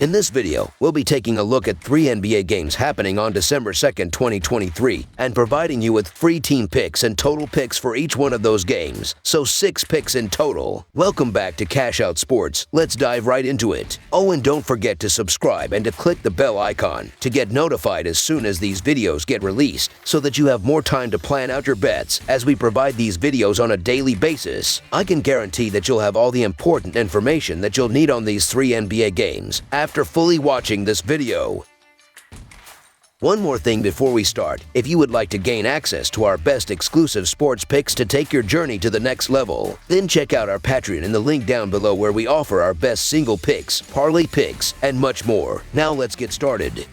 In this video, we'll be taking a look at 3 NBA games happening on December 2nd, 2023, and providing you with free team picks and total picks for each one of those games, so 6 picks in total. Welcome back to Cash Out Sports. Let's dive right into it. Oh, and don't forget to subscribe and to click the bell icon to get notified as soon as these videos get released, so that you have more time to plan out your bets as we provide these videos on a daily basis. I can guarantee that you'll have all the important information that you'll need on these 3 NBA games after fully watching this video. One more thing before we start. If you would like to gain access to our best exclusive sports picks to take your journey to the next level, then check out our Patreon in the link down below, where we offer our best single picks, parlay picks, and much more. Now let's get started.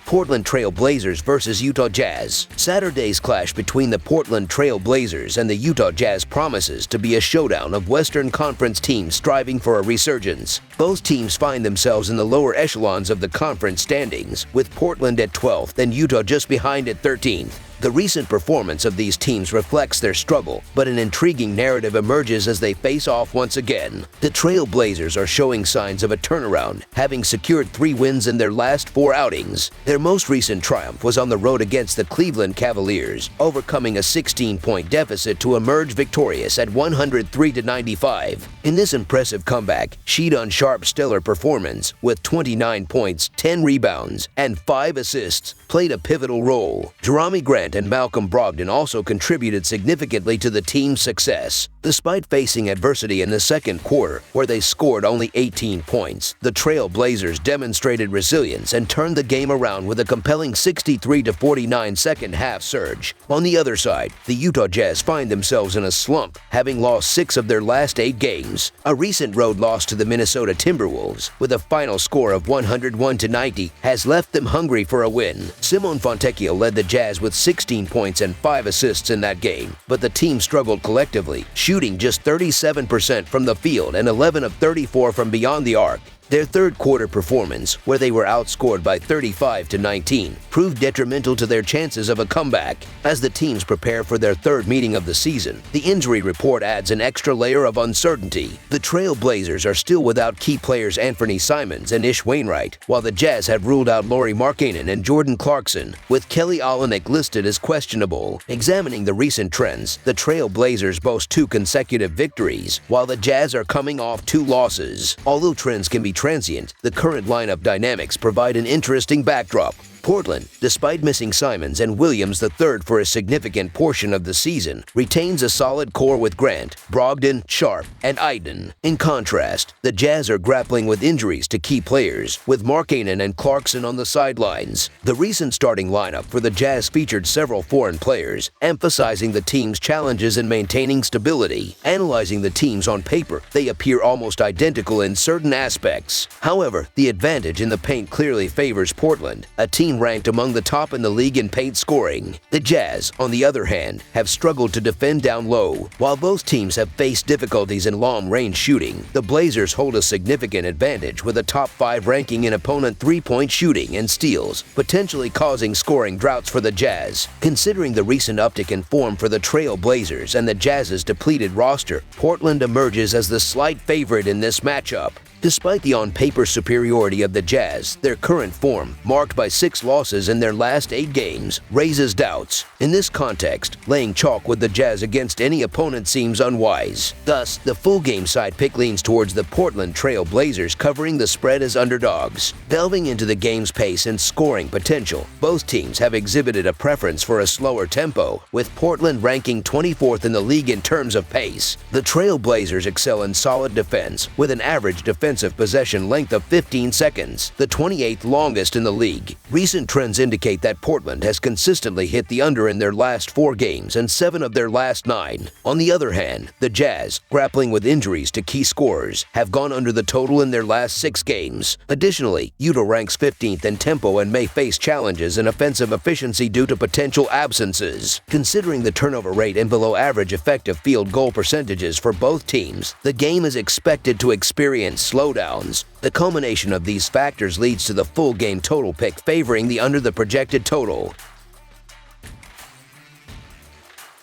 Portland Trail Blazers versus Utah Jazz. Saturday's clash between the Portland Trail Blazers and the Utah Jazz promises to be a showdown of Western Conference teams striving for a resurgence. Both teams find themselves in the lower echelons of the conference standings, with Portland at 12th and Utah just behind at 13th. The recent performance of these teams reflects their struggle, but an intriguing narrative emerges as they face off once again. The Trail Blazers are showing signs of a turnaround, having secured 3 wins in their last 4 outings. Their most recent triumph was on the road against the Cleveland Cavaliers, overcoming a 16-point deficit to emerge victorious at 103-95. In this impressive comeback, Shedon Sharpe's stellar performance, with 29 points, 10 rebounds, and 5 assists, played a pivotal role. Jerami Grant and Malcolm Brogdon also contributed significantly to the team's success. Despite facing adversity in the second quarter, where they scored only 18 points, the Trail Blazers demonstrated resilience and turned the game around with a compelling 63-49 second-half surge. On the other side, the Utah Jazz find themselves in a slump, having lost 6 of their last 8 games. A recent road loss to the Minnesota Timberwolves, with a final score of 101-90, has left them hungry for a win. Simone Fontecchio led the Jazz with 16 points and 5 assists in that game, but the team struggled collectively, shooting just 37% from the field and 11 of 34 from beyond the arc. Their third quarter performance, where they were outscored by 35-19, proved detrimental to their chances of a comeback. As the teams prepare for their third meeting of the season, the injury report adds an extra layer of uncertainty. The Trail Blazers are still without key players Anthony Simons and Ish Wainwright, while the Jazz have ruled out Lauri Markkanen and Jordan Clarkson, with Kelly Olynyk listed as questionable. Examining the recent trends, the Trail Blazers boast 2 consecutive victories, while the Jazz are coming off 2 losses. Although trends can be transient, the current lineup dynamics provide an interesting backdrop. Portland, despite missing Simons and Williams III for a significant portion of the season, retains a solid core with Grant, Brogdon, Sharpe, and Ayton. In contrast, the Jazz are grappling with injuries to key players, with Markkanen and Clarkson on the sidelines. The recent starting lineup for the Jazz featured several foreign players, emphasizing the team's challenges in maintaining stability. Analyzing the teams on paper, they appear almost identical in certain aspects. However, the advantage in the paint clearly favors Portland, a team ranked among the top in the league in paint scoring. The Jazz, on the other hand, have struggled to defend down low. While both teams have faced difficulties in long-range shooting, the Blazers hold a significant advantage with a top 5 ranking in opponent 3-point shooting and steals, potentially causing scoring droughts for the Jazz. Considering the recent uptick in form for the Trail Blazers and the Jazz's depleted roster, Portland emerges as the slight favorite in this matchup. Despite the on-paper superiority of the Jazz, their current form, marked by 6 losses in their last 8 games, raises doubts. In this context, laying chalk with the Jazz against any opponent seems unwise. Thus, the full game side pick leans towards the Portland Trail Blazers covering the spread as underdogs. Delving into the game's pace and scoring potential, both teams have exhibited a preference for a slower tempo, with Portland ranking 24th in the league in terms of pace. The Trail Blazers excel in solid defense, with an average defensive possession length of 15 seconds, the 28th longest in the league. Recent trends indicate that Portland has consistently hit the under in their last 4 games and 7 of their last 9. On the other hand, the Jazz, grappling with injuries to key scorers, have gone under the total in their last 6 games. Additionally, Utah ranks 15th in tempo and may face challenges in offensive efficiency due to potential absences. Considering the turnover rate and below-average effective field goal percentages for both teams, the game is expected to experience slowdowns. The culmination of these factors leads to the full game total pick favoring the under the projected total.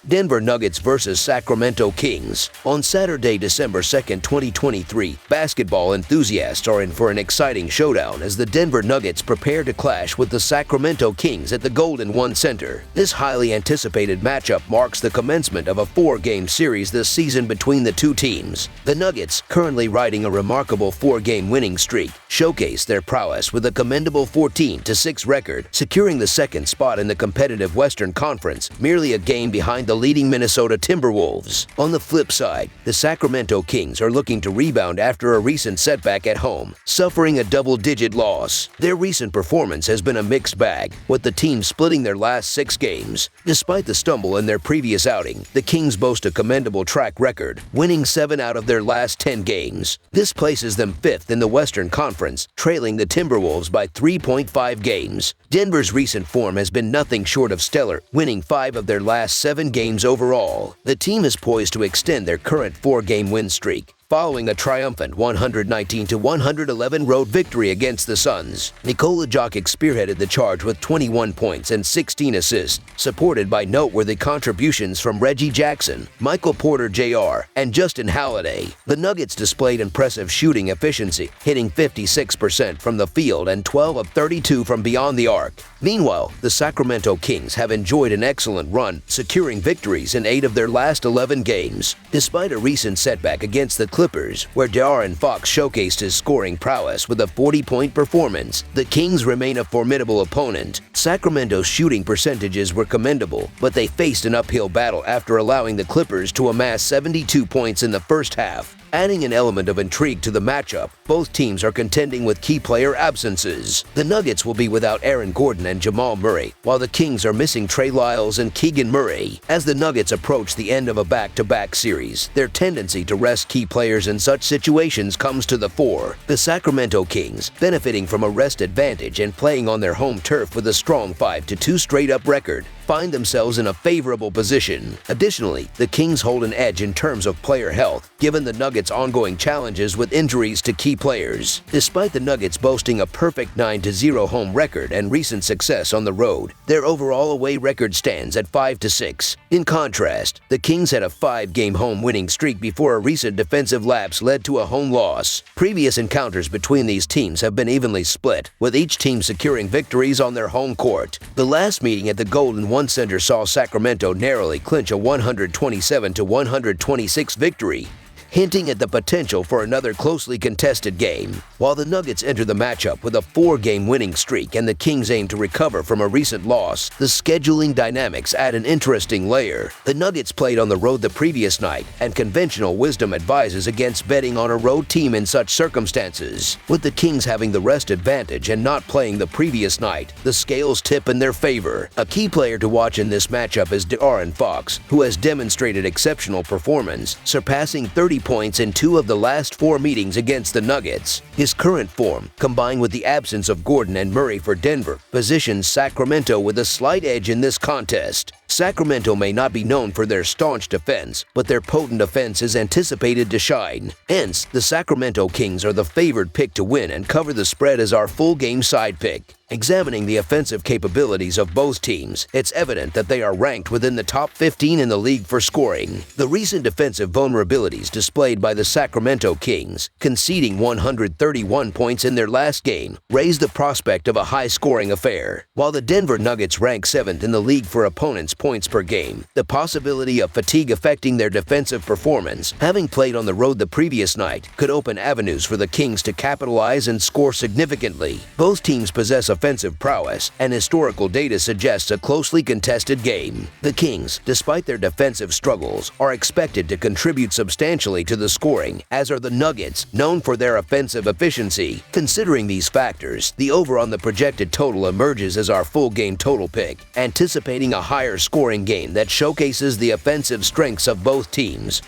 Denver Nuggets versus Sacramento Kings. On Saturday, December 2nd, 2023, basketball enthusiasts are in for an exciting showdown as the Denver Nuggets prepare to clash with the Sacramento Kings at the Golden One Center. This highly anticipated matchup marks the commencement of a 4-game series this season between the two teams. The Nuggets, currently riding a remarkable 4-game winning streak, showcase their prowess with a commendable 14-6 record, securing the second spot in the competitive Western Conference, merely a game behind the leading Minnesota Timberwolves. On the flip side, the Sacramento Kings are looking to rebound after a recent setback at home, suffering a double-digit loss. Their recent performance has been a mixed bag, with the team splitting their last 6 games. Despite the stumble in their previous outing, the Kings boast a commendable track record, winning 7 out of their last 10 games. This places them 5th in the Western Conference, trailing the Timberwolves by 3.5 games. Denver's recent form has been nothing short of stellar, winning 5 of their last 7 games overall. The team is poised to extend their current 4-game win streak, following a triumphant 119-111 road victory against the Suns. Nikola Jokic spearheaded the charge with 21 points and 16 assists, supported by noteworthy contributions from Reggie Jackson, Michael Porter Jr., and Justin Holiday. The Nuggets displayed impressive shooting efficiency, hitting 56% from the field and 12 of 32 from beyond the arc. Meanwhile, the Sacramento Kings have enjoyed an excellent run, securing victories in 8 of their last 11 games. Despite a recent setback against the Clippers, where De'Aaron Fox showcased his scoring prowess with a 40-point performance, the Kings remain a formidable opponent. Sacramento's shooting percentages were commendable, but they faced an uphill battle after allowing the Clippers to amass 72 points in the first half. Adding an element of intrigue to the matchup, both teams are contending with key player absences. The Nuggets will be without Aaron Gordon and Jamal Murray, while the Kings are missing Trey Lyles and Keegan Murray. As the Nuggets approach the end of a back-to-back series, their tendency to rest key players in such situations comes to the fore. The Sacramento Kings, benefiting from a rest advantage and playing on their home turf with a strong 5-2 straight-up record, find themselves in a favorable position. Additionally, the Kings hold an edge in terms of player health, given the Nuggets' ongoing challenges with injuries to key players. Despite the Nuggets boasting a perfect 9-0 home record and recent success on the road, their overall away record stands at 5-6. In contrast, the Kings had a 5-game home winning streak before a recent defensive lapse led to a home loss. Previous encounters between these teams have been evenly split, with each team securing victories on their home court. The last meeting at the Golden One Center saw Sacramento narrowly clinch a 127-126 victory, hinting at the potential for another closely contested game. While the Nuggets enter the matchup with a 4-game winning streak and the Kings aim to recover from a recent loss, the scheduling dynamics add an interesting layer. The Nuggets played on the road the previous night, and conventional wisdom advises against betting on a road team in such circumstances. With the Kings having the rest advantage and not playing the previous night, the scales tip in their favor. A key player to watch in this matchup is De'Aaron Fox, who has demonstrated exceptional performance, surpassing 30 points in 2 of the last 4 meetings against the Nuggets. His current form, combined with the absence of Gordon and Murray for Denver, positions Sacramento with a slight edge in this contest. Sacramento may not be known for their staunch defense, but their potent offense is anticipated to shine. Hence, the Sacramento Kings are the favored pick to win and cover the spread as our full-game side pick. Examining the offensive capabilities of both teams, it's evident that they are ranked within the top 15 in the league for scoring. The recent defensive vulnerabilities displayed by the Sacramento Kings, conceding 131 points in their last game, raise the prospect of a high-scoring affair. While the Denver Nuggets rank 7th in the league for opponents' points per game, the possibility of fatigue affecting their defensive performance, having played on the road the previous night, could open avenues for the Kings to capitalize and score significantly. Both teams possess offensive prowess, and historical data suggests a closely contested game. The Kings, despite their defensive struggles, are expected to contribute substantially to the scoring, as are the Nuggets, known for their offensive efficiency. Considering these factors, the over on the projected total emerges as our full-game total pick, anticipating a higher scoring game that showcases the offensive strengths of both teams.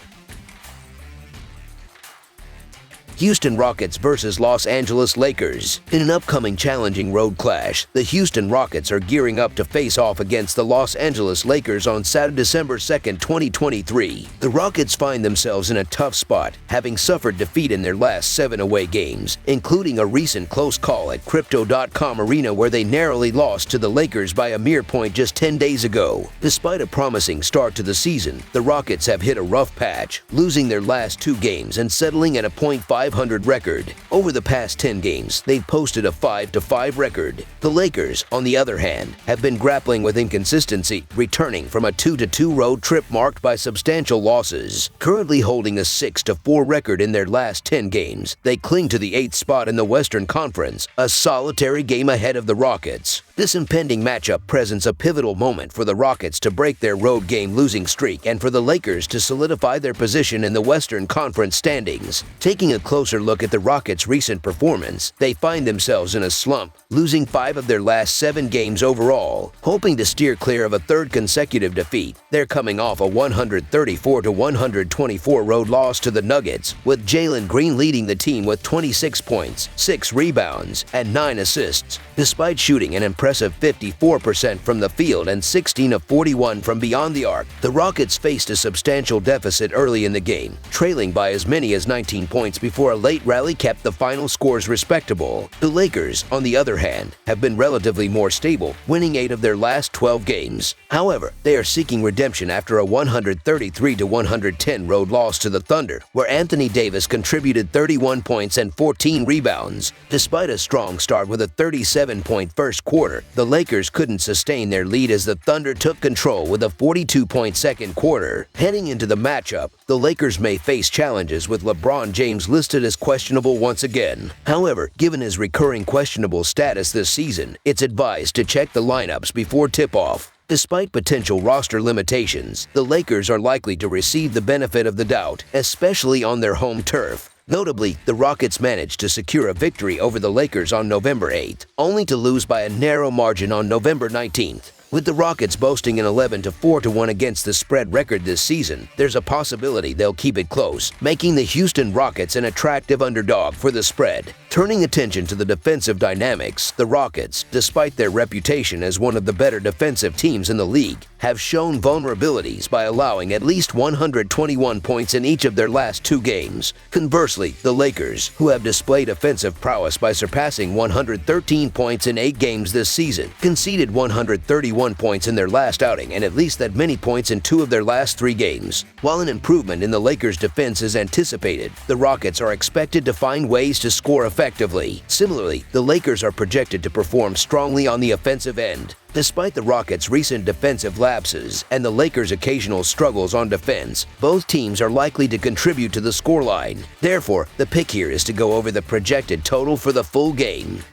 Houston Rockets versus Los Angeles Lakers. In an upcoming challenging road clash, the Houston Rockets are gearing up to face off against the Los Angeles Lakers on Saturday, December 2, 2023. The Rockets find themselves in a tough spot, having suffered defeat in their last 7 away games, including a recent close call at Crypto.com Arena where they narrowly lost to the Lakers by a mere point just 10 days ago. Despite a promising start to the season, the Rockets have hit a rough patch, losing their last 2 games and settling at a .500 record. Over the past 10 games, they've posted a 5-5 record. The Lakers, on the other hand, have been grappling with inconsistency, returning from a 2-2 road trip marked by substantial losses. Currently holding a 6-4 record in their last 10 games, they cling to the 8th spot in the Western Conference, a solitary game ahead of the Rockets. This impending matchup presents a pivotal moment for the Rockets to break their road game losing streak and for the Lakers to solidify their position in the Western Conference standings. Taking a closer look at the Rockets' recent performance, they find themselves in a slump, losing 5 of their last 7 games overall. Hoping to steer clear of a 3rd consecutive defeat, they're coming off a 134-124 road loss to the Nuggets, with Jalen Green leading the team with 26 points, 6 rebounds, and 9 assists. Despite shooting an impressive 54% from the field and 16 of 41 from beyond the arc, the Rockets faced a substantial deficit early in the game, trailing by as many as 19 points before a late rally kept the final scores respectable. The Lakers, on the other hand, have been relatively more stable, winning 8 of their last 12 games. However, they are seeking redemption after a 133-110 road loss to the Thunder, where Anthony Davis contributed 31 points and 14 rebounds. Despite a strong start with a 37-point first quarter, the Lakers couldn't sustain their lead as the Thunder took control with a 42-point second quarter. Heading into the matchup, the Lakers may face challenges with LeBron James listed as questionable once again. However, given his recurring questionable status this season, it's advised to check the lineups before tip-off. Despite potential roster limitations, the Lakers are likely to receive the benefit of the doubt, especially on their home turf. Notably, the Rockets managed to secure a victory over the Lakers on November 8th, only to lose by a narrow margin on November 19th. With the Rockets boasting an 11-4-1 against the spread record this season, there's a possibility they'll keep it close, making the Houston Rockets an attractive underdog for the spread. Turning attention to the defensive dynamics, the Rockets, despite their reputation as one of the better defensive teams in the league, have shown vulnerabilities by allowing at least 121 points in each of their last 2 games. Conversely, the Lakers, who have displayed offensive prowess by surpassing 113 points in 8 games this season, conceded 131 points in their last outing and at least that many points in 2 of their last 3 games. While an improvement in the Lakers' defense is anticipated, the Rockets are expected to find ways to score effectively. Similarly, the Lakers are projected to perform strongly on the offensive end. Despite the Rockets' recent defensive lapses and the Lakers' occasional struggles on defense, both teams are likely to contribute to the scoreline. Therefore, the pick here is to go over the projected total for the full game.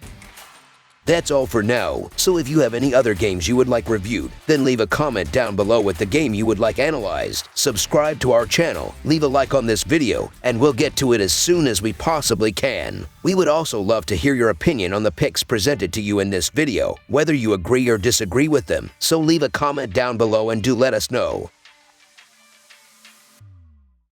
That's all for now, so if you have any other games you would like reviewed, then leave a comment down below with the game you would like analyzed, subscribe to our channel, leave a like on this video, and we'll get to it as soon as we possibly can. We would also love to hear your opinion on the picks presented to you in this video, whether you agree or disagree with them, so leave a comment down below and do let us know.